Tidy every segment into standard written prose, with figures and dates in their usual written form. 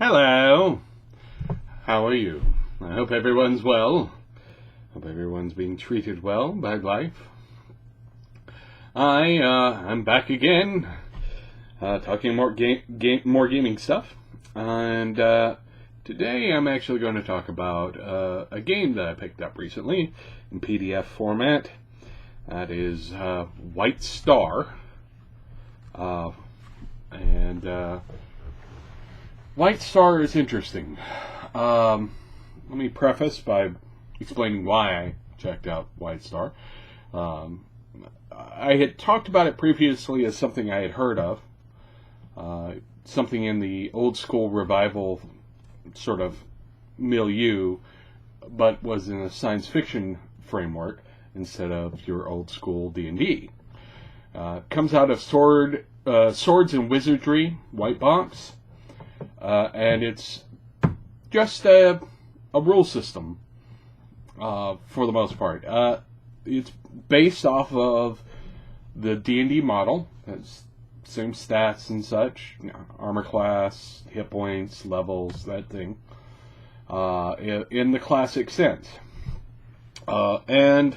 Hello. How are you? I hope everyone's well. Hope everyone's being treated well by life. I'm back again, talking more gaming stuff, and today I'm actually going to talk about a game that I picked up recently in PDF format. That is White Star, White Star is interesting. Let me preface by explaining why I checked out White Star. I had talked about it previously as something I had heard of, something in the old school revival sort of milieu, but was in a science fiction framework instead of your old school D&D. Comes out of Swords and Wizardry, White Box. And it's just a rule system, for the most part. It's based off of the D&D model. It's same stats and such, armor class, hit points, levels, that thing, in the classic sense. And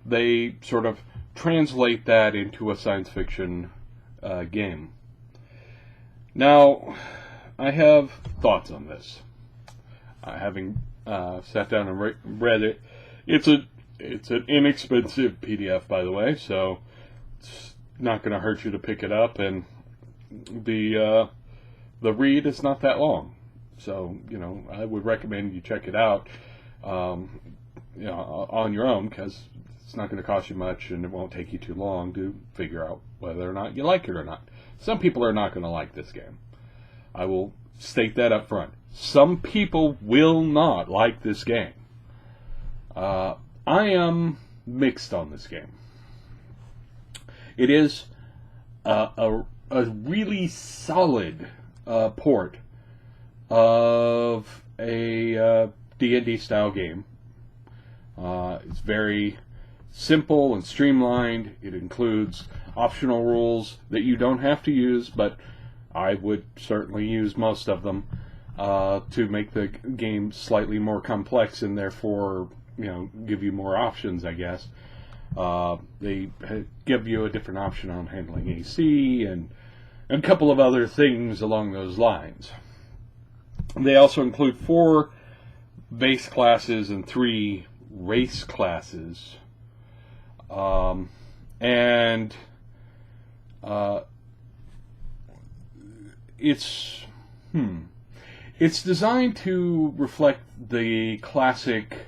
they sort of translate that into a science fiction game. Now, I have thoughts on this. Having sat down and read it, it's an inexpensive PDF, by the way, so it's not going to hurt you to pick it up, and the read is not that long, so I would recommend you check it out, on your own, because it's not going to cost you much, and it won't take you too long to figure out whether or not you like it or not. Some people are not going to like this game. I will state that up front. Some people will not like this game. I am mixed on this game. It is a really solid port of a D&D style game. It's very simple and streamlined. It includes optional rules that you don't have to use, but I would certainly use most of them to make the game slightly more complex and therefore, give you more options, I guess. They give you a different option on handling AC and a couple of other things along those lines. They also include 4 base classes and 3 race classes. It's designed to reflect the classic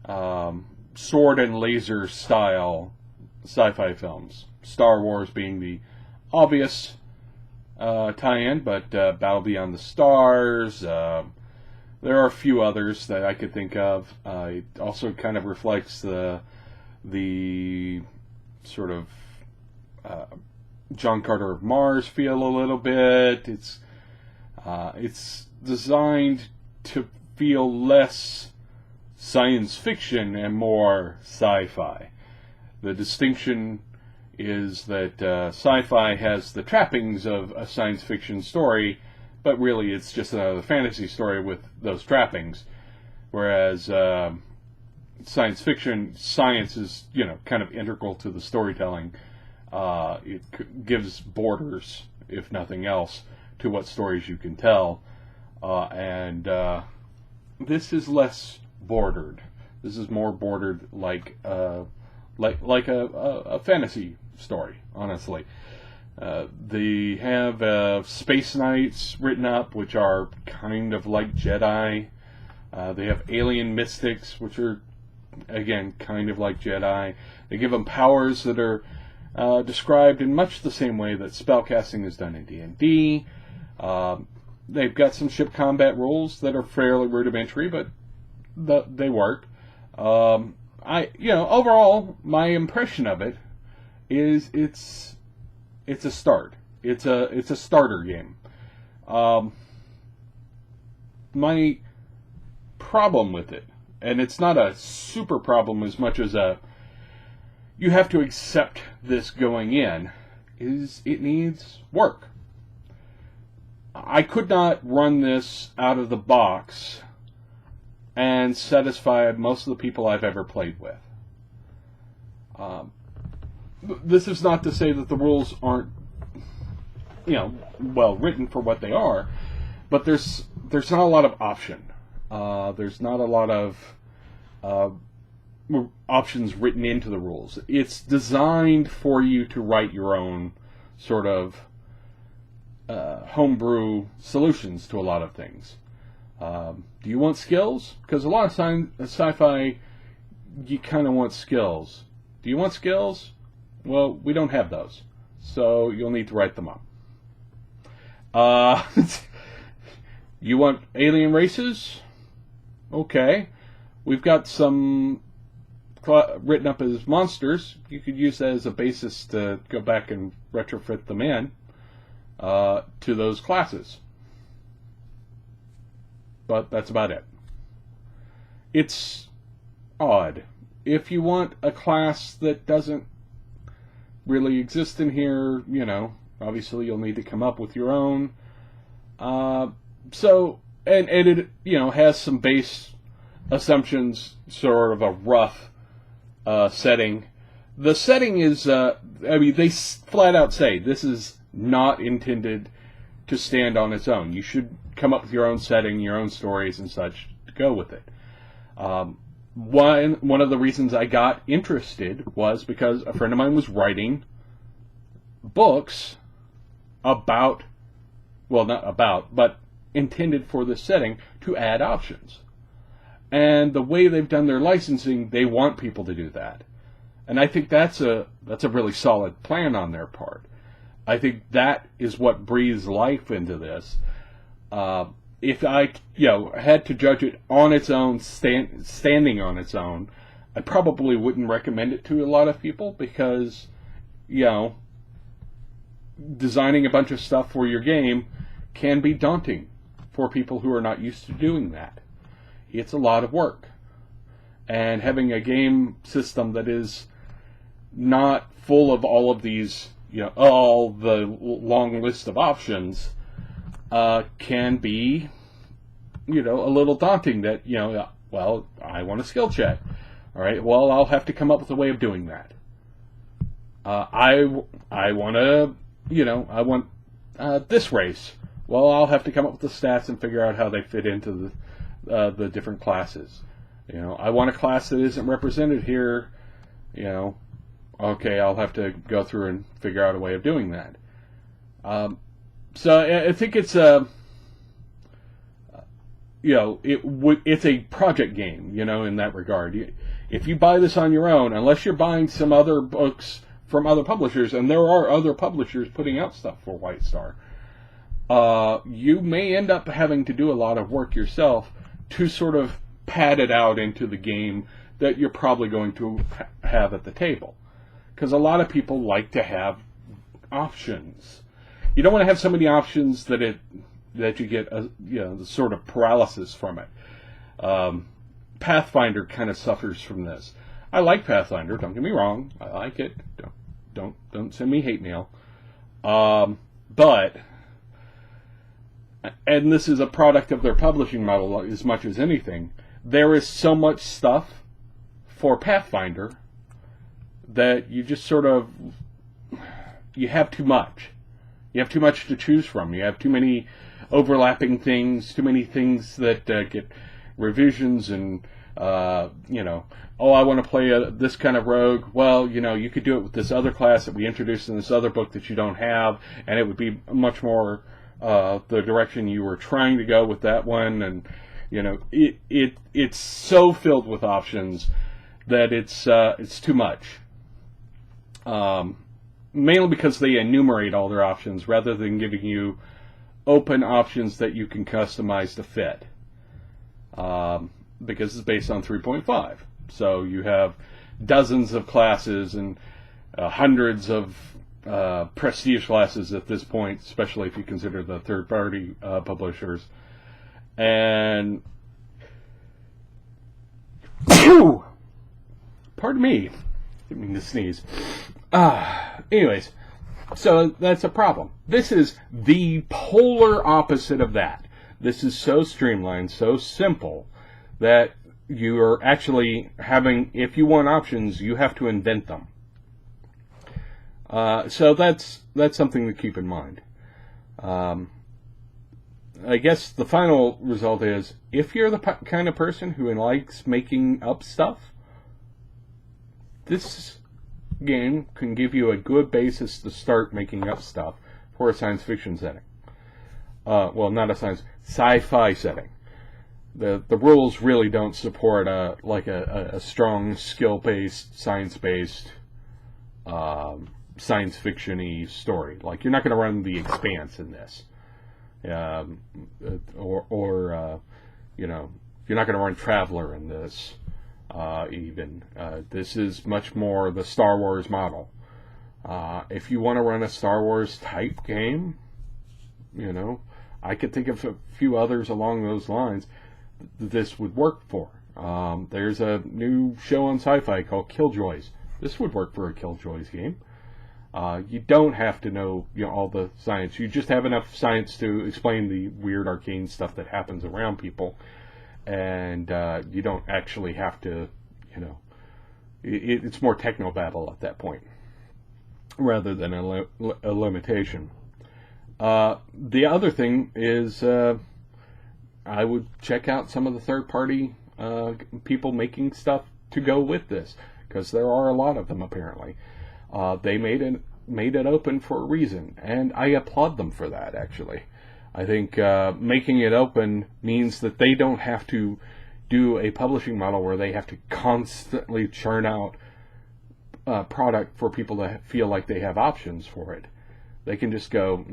sword and laser style sci-fi films. Star Wars being the obvious tie-in, but Battle Beyond the Stars. There are a few others that I could think of. It also kind of reflects the sort of John Carter of Mars feel a little bit. It's designed to feel less science fiction and more sci-fi. The distinction is that sci-fi has the trappings of a science fiction story, but really it's just another fantasy story with those trappings. Whereas science fiction, science is kind of integral to the storytelling. It gives borders, if nothing else, to what stories you can tell, and this is less bordered. This is more bordered like a fantasy story. Honestly, they have space knights written up, which are kind of like Jedi. They have alien mystics, which are again kind of like Jedi. They give them powers that are described in much the same way that spellcasting is done in D&D. They've got some ship combat rules that are fairly rudimentary, but they work. Overall, my impression of it is it's a start. It's a starter game. My problem with it, and it's not a super problem as much as you have to accept this going in, is it needs work. I could not run this out of the box and satisfy most of the people I've ever played with. This is not to say that the rules aren't, well written for what they are, but there's not a lot of option. There's not a lot of options written into the rules. It's designed for you to write your own sort of homebrew solutions to a lot of things. Do you want skills? Because a lot of sci-fi, you kind of want skills. Do you want skills? Well, we don't have those, so you'll need to write them up. You want alien races? Okay. We've got some written up as monsters. You could use that as a basis to go back and retrofit them in to those classes. But that's about it. It's odd. If you want a class that doesn't really exist in here, obviously you'll need to come up with your own. So it has some base assumptions, sort of a rough setting. The setting is, they flat out say this is not intended to stand on its own. You should come up with your own setting, your own stories and such to go with it. One of the reasons I got interested was because a friend of mine was writing books about, well, not about, but intended for this setting to add options. And the way they've done their licensing, they want people to do that. And I think that's a really solid plan on their part. I think that is what breathes life into this. If I, had to judge it on its own, standing on its own, I probably wouldn't recommend it to a lot of people because, designing a bunch of stuff for your game can be daunting for people who are not used to doing that. It's a lot of work. And having a game system that is not full of all of these, all the long list of options, can be, a little daunting that, well, I want a skill check. All right, well, I'll have to come up with a way of doing that. I want to, I want this race. Well, I'll have to come up with the stats and figure out how they fit into the different classes. I want a class that isn't represented here. Okay, I'll have to go through and figure out a way of doing that. So I think it's it's a project game, in that regard. If you buy this on your own, unless you're buying some other books from other publishers, and there are other publishers putting out stuff for White Star, you may end up having to do a lot of work yourself to sort of pad it out into the game that you're probably going to have at the table. Because a lot of people like to have options. You don't want to have so many options that you get the sort of paralysis from it. Pathfinder kind of suffers from this. I like Pathfinder. Don't get me wrong. I like it. Don't send me hate mail. But, and this is a product of their publishing model as much as anything, there is so much stuff for Pathfinder that you just sort of, you have too much. You have too much to choose from. You have too many overlapping things, too many things that get revisions and, I want to play this kind of rogue. Well, you could do it with this other class that we introduced in this other book that you don't have, and it would be much more the direction you were trying to go with that one. And, it's so filled with options that it's too much. Mainly because they enumerate all their options rather than giving you open options that you can customize to fit. Because it's based on 3.5. So you have dozens of classes and hundreds of prestige classes at this point, especially if you consider the third-party publishers. And pardon me, didn't mean to sneeze. Anyways, So that's a problem. This is the polar opposite of that. This is so streamlined, so simple, that you are actually having, if you want options, you have to invent them. So that's something to keep in mind. I guess the final result is, if you're the kind of person who likes making up stuff, this game can give you a good basis to start making up stuff for a science fiction setting. Well, not a sci-fi setting. The rules really don't support a strong skill-based, science-based, science fiction-y story. Like, you're not going to run The Expanse in this. Or you know, you're not going to run Traveler in this. This is much more the Star Wars model. If you want to run a Star Wars type game, you know, I could think of a few others along those lines this would work for. There's a new show on Sci-Fi called Killjoys. This would work for a Killjoys game. You don't have to know, all the science. You just have enough science to explain the weird arcane stuff that happens around people, and you don't actually have to, it's more technobabble at that point rather than a limitation. The other thing is, I would check out some of the third-party people making stuff to go with this, because there are a lot of them apparently. They made it open for a reason, and I applaud them for that, actually. I think making it open means that they don't have to do a publishing model where they have to constantly churn out product for people to feel like they have options for it. They can just go,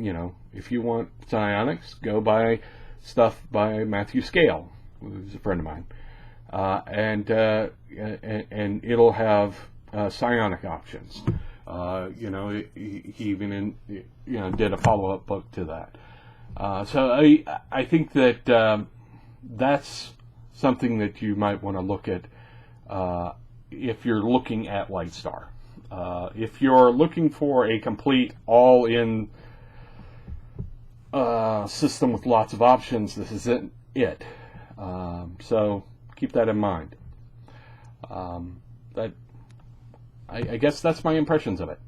if you want psionics, go buy stuff by Mathew Skail, who's a friend of mine, and it'll have psionic options. He even did a follow-up book to that. So I think that that's something that you might want to look at if you're looking at Lightstar. If you're looking for a complete all-in system with lots of options, this isn't it. So keep that in mind. I guess that's my impressions of it.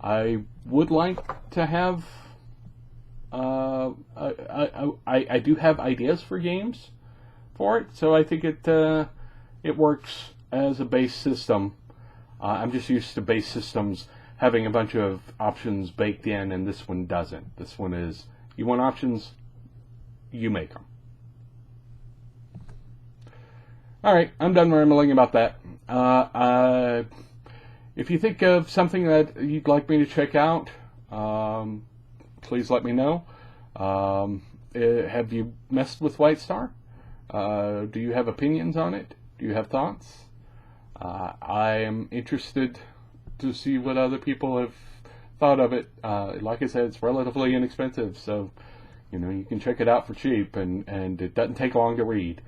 I would like to have I do have ideas for games for it, so I think it works as a base system. I'm just used to base systems having a bunch of options baked in, and this one doesn't. This one is, you want options, you make them. Alright, I'm done rambling about that. If you think of something that you'd like me to check out, please let me know. Have you messed with Lightstar? Do you have opinions on it? Do you have thoughts? I am interested to see what other people have thought of it. Like I said, it's relatively inexpensive, so you can check it out for cheap, and it doesn't take long to read.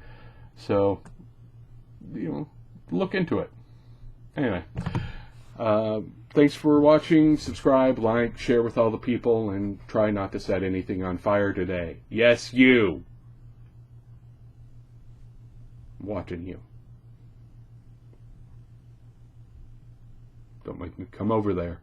So look into it. Anyway, thanks for watching. Subscribe, like, share with all the people, and try not to set anything on fire today. Yes, you. I'm watching you. Don't make me come over there.